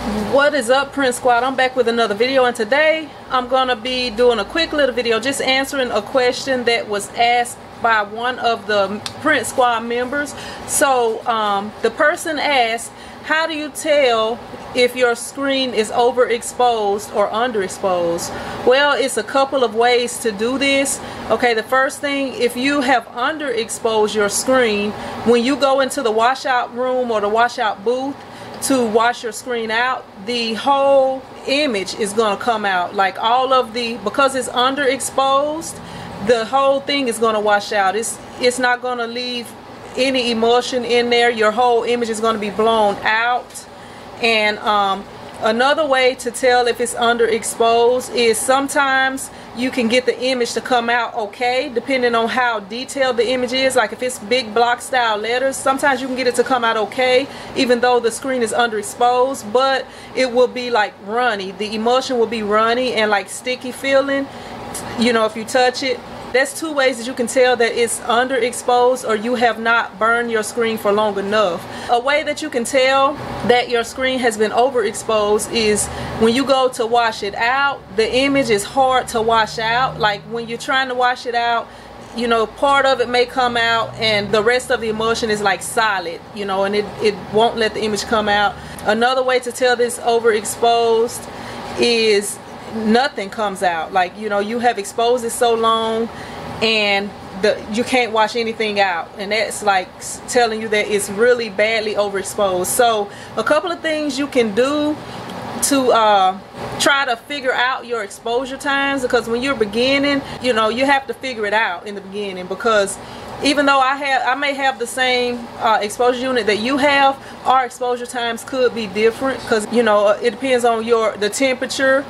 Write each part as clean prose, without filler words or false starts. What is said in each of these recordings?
What is up, Print Squad? I'm back with another video, and today I'm gonna be doing a quick little video just answering a question that was asked by one of the Print Squad members. So the person asked, how do you tell if your screen is overexposed or underexposed? Well, it's a couple of ways to do this. Okay, the first thing, if you have underexposed your screen, when you go into the washout room or the washout booth to wash your screen out, the whole image is going to come out. Like all of the, because it's underexposed, the whole thing is going to wash out. It's not going to leave any emulsion in there. Your whole image is going to be blown out. And another way to tell if it's underexposed is sometimes you can get the image to come out okay, depending on how detailed the image is. Like if it's big block style letters, sometimes you can get it to come out okay even though the screen is underexposed, but it will be like runny. The emulsion will be runny and like sticky feeling, you know, if you touch it. That's two ways that you can tell that it's underexposed or you have not burned your screen for long enough. A way that you can tell that your screen has been overexposed is when you go to wash it out, the image is hard to wash out. Like when you're trying to wash it out, you know, part of it may come out and the rest of the emulsion is like solid, you know, and it won't let the image come out. Another way to tell this overexposed is nothing comes out. Like, you know, you have exposed it so long and you can't wash anything out, and that's like telling you that it's really badly overexposed. So a couple of things you can do to try to figure out your exposure times, because when you're beginning, you know, you have to figure it out in the beginning, because even though I may have the same exposure unit that you have, our exposure times could be different, because, you know, it depends on the temperature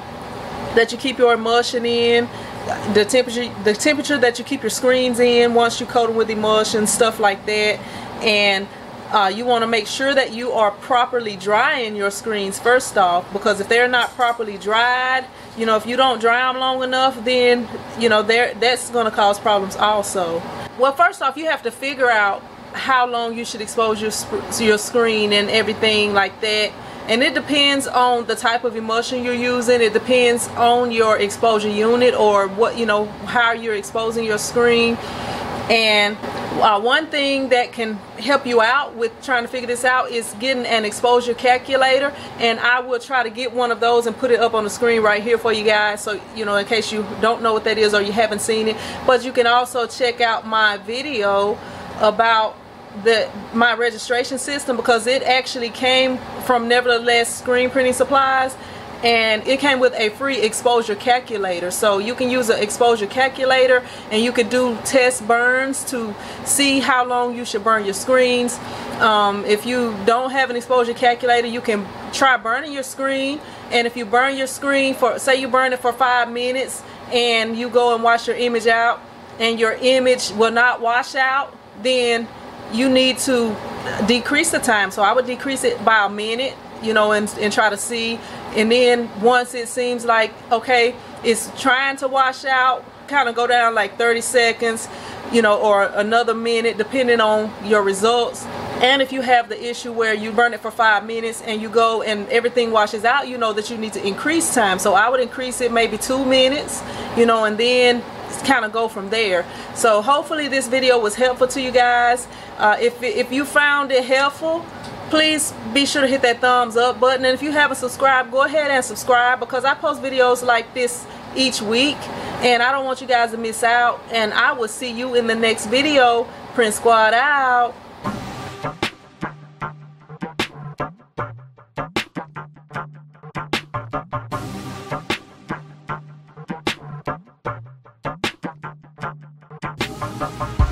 that you keep your emulsion in, the temperature that you keep your screens in once you coat them with emulsion, stuff like that. And you want to make sure that you are properly drying your screens first off, because if they're not properly dried, you know, if you don't dry them long enough, then, you know, that's going to cause problems also. Well, first off, you have to figure out how long you should expose your screen and everything like that. And it depends on the type of emulsion you're using. It depends on your exposure unit, or what, you know, how you're exposing your screen. And one thing that can help you out with trying to figure this out is getting an exposure calculator. And I will try to get one of those and put it up on the screen right here for you guys, so, you know, in case you don't know what that is or you haven't seen it. But you can also check out my video about my registration system, because it actually came from Nevertheless Screen Printing Supplies, and it came with a free exposure calculator. So you can use an exposure calculator and you could do test burns to see how long you should burn your screens. If you don't have an exposure calculator, you can try burning your screen, and if you burn your screen for, say you burn it for 5 minutes and you go and wash your image out and your image will not wash out, then you need to decrease the time. So I would decrease it by a minute, you know, and try to see. And then once it seems like, okay, it's trying to wash out, kind of go down like 30 seconds, you know, or another minute, depending on your results. And if you have the issue where you burn it for 5 minutes and you go and everything washes out, you know that you need to increase time. So I would increase it maybe 2 minutes, you know, and then kind of go from there. So hopefully this video was helpful to you guys. If you found it helpful, please be sure to hit that thumbs up button, and if you haven't subscribed, go ahead and subscribe, because I post videos like this each week and I don't want you guys to miss out. And I will see you in the next video. Print Squad out. Bye.